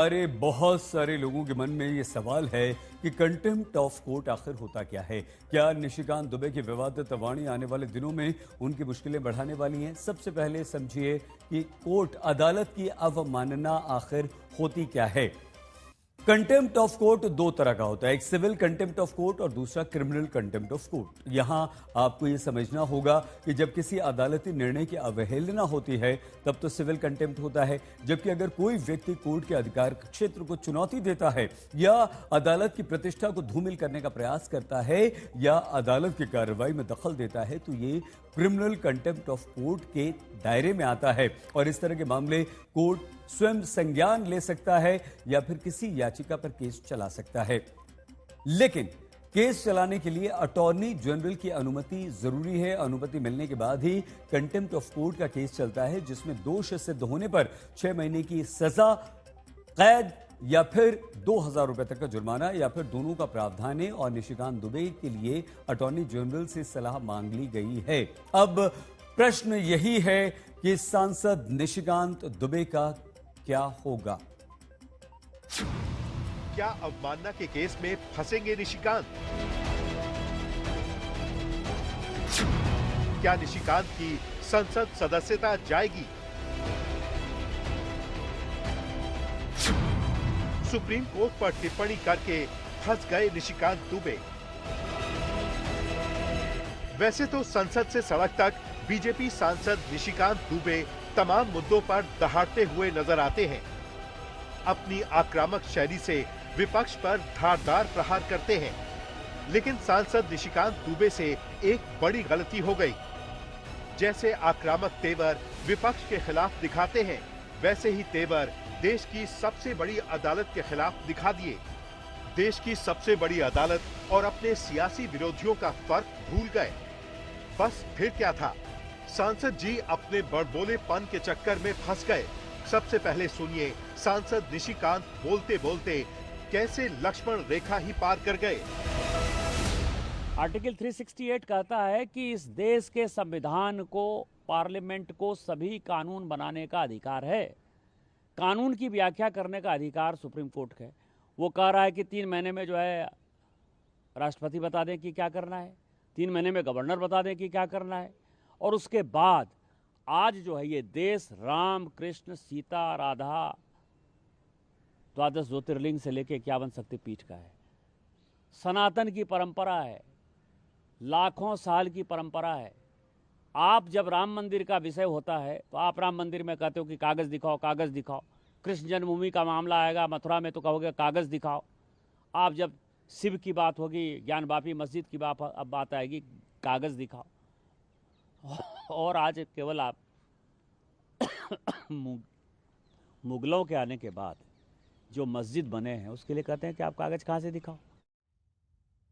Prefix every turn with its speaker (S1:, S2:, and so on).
S1: अरे बहुत सारे लोगों के मन में ये सवाल है कि कंटेम्प्ट ऑफ कोर्ट आखिर होता क्या है। क्या निशिकांत दुबे की विवादित वाणी आने वाले दिनों में उनकी मुश्किलें बढ़ाने वाली हैं? सबसे पहले समझिए कि कोर्ट अदालत की अवमानना आखिर होती क्या है। कंटेम्प्ट ऑफ कोर्ट दो तरह का होता है, एक सिविल कंटेम्प्ट ऑफ कोर्ट और दूसरा क्रिमिनल कंटेम्प्ट ऑफ कोर्ट। यहां आपको यह समझना होगा कि जब किसी अदालती निर्णय की अवहेलना होती है तब तो सिविल कंटेम्प्ट होता है, जबकि अगर कोई व्यक्ति कोर्ट के अधिकार क्षेत्र को चुनौती देता है या अदालत की प्रतिष्ठा को धूमिल करने का प्रयास करता है या अदालत की कार्रवाई में दखल देता है तो ये क्रिमिनल कंटेम्प्ट ऑफ कोर्ट के दायरे में आता है। और इस तरह के मामले कोर्ट स्वयं संज्ञान ले सकता है या फिर किसी याचिका पर केस चला सकता है। लेकिन केस चलाने के लिए अटॉर्नी जनरल की अनुमति जरूरी है। अनुमति मिलने के बाद ही कंटेम्प्ट ऑफ कोर्ट का केस चलता है, जिसमें दोष सिद्ध होने पर 6 महीने की सजा, कैद या फिर 2,000 रुपए तक का जुर्माना या फिर दोनों का प्रावधान है। और निशिकांत दुबे के लिए अटॉर्नी जनरल से सलाह मांग ली गई है। अब प्रश्न यही है कि सांसद निशिकांत दुबे का क्या होगा।
S2: क्या अवमानना के केस में फंसेंगे निशिकांत? क्या निशिकांत की संसद सदस्यता जाएगी? सुप्रीम कोर्ट पर टिप्पणी करके फंस गए निशिकांत दुबे। वैसे तो संसद से सड़क तक बीजेपी सांसद निशिकांत दुबे तमाम मुद्दों पर दहाड़ते हुए नजर आते हैं। अपनी आक्रामक शैली से विपक्ष पर धारदार प्रहार करते हैं। लेकिन सांसद निशिकांत दुबे से एक बड़ी गलती हो गई। जैसे आक्रामक तेवर विपक्ष के खिलाफ दिखाते हैं, वैसे ही तेवर देश की सबसे बड़ी अदालत के खिलाफ दिखा दिए। देश की सबसे बड़ी अदालत और अपने सियासी विरोधियों का फर्क भूल गए। बस फिर क्या था, सांसद जी अपने बड़बोलेपन के चक्कर में फंस गए। सबसे पहले सुनिए सांसद निशिकांत बोलते बोलते कैसे लक्ष्मण रेखा ही पार कर गए।
S3: आर्टिकल 368 कहता है कि इस देश के संविधान को, पार्लियामेंट को सभी कानून बनाने का अधिकार है। कानून की व्याख्या करने का अधिकार सुप्रीम कोर्ट का है। वो कह रहा है कि 3 महीने में जो है राष्ट्रपति बता दें कि क्या करना है, 3 महीने में गवर्नर बता दें कि क्या करना है। और उसके बाद आज जो है ये देश राम, कृष्ण, सीता, राधा, द्वादश ज्योतिर्लिंग से लेकर 51 शक्तिपीठ का है। सनातन की परंपरा है, लाखों साल की परंपरा है। आप जब राम मंदिर का विषय होता है तो आप राम मंदिर में कहते हो कि कागज दिखाओ, कागज दिखाओ। कृष्ण जन्मभूमि का मामला आएगा मथुरा में तो कहोगे कागज दिखाओ। आप जब शिव की बात होगी, ज्ञानवापी मस्जिद की बात आएगी, कागज दिखाओ। और आज केवल आप मुगलों के आने के बाद जो मस्जिद बने हैं उसके लिए कहते हैं कि आप कागज कहाँ से दिखाओ।